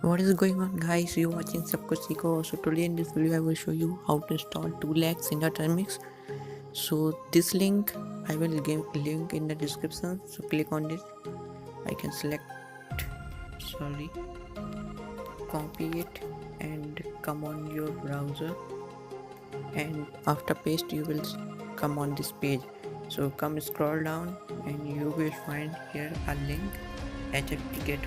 What is going on, guys? You're watching SAB KUCH SIKHO. So today in this video I will show you how to install WHlo in the Termux. So this link I will give link in the description, so click on this. I can copy it and come on your browser, and after paste you will come on this page. So come scroll down and you will find here a link http://get.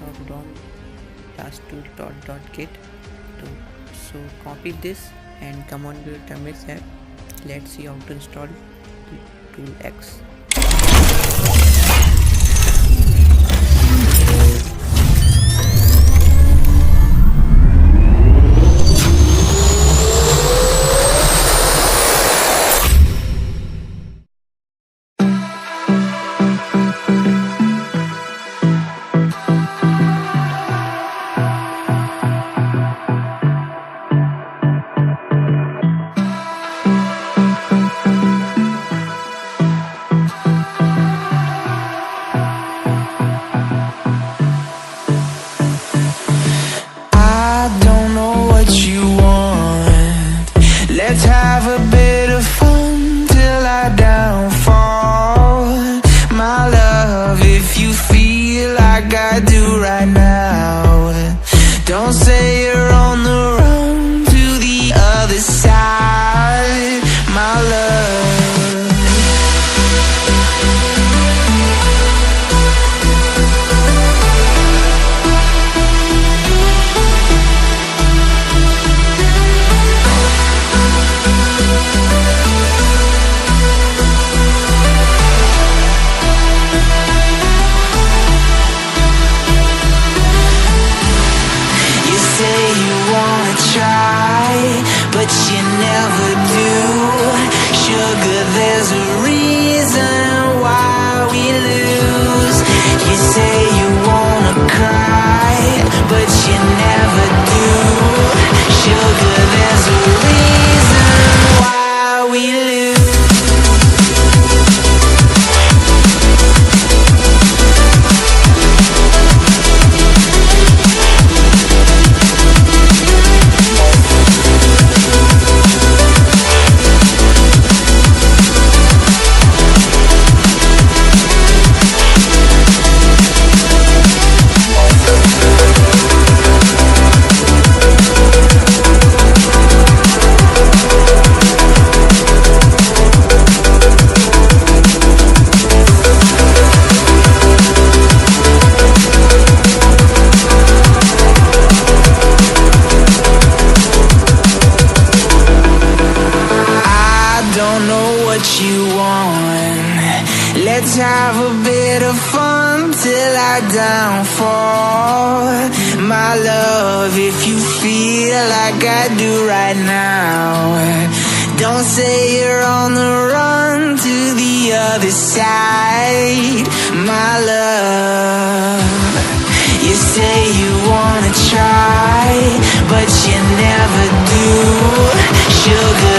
So copy this and come on your Termux app. Let's see how to install WHlo. Let's have a bit of fun till I downfall. My love, if you feel like I do right now, don't say you're on the run to the other side, my love. But you never do. Sugar, there's a reason why we lose. You say you wanna cry, but you never do. Sugar, there's a reason why we lose. You want. Let's have a bit of fun till I downfall, my love, if you feel like I do right now. Don't say you're on the run to the other side, my love. You say you wanna try, but you never do. Sugar,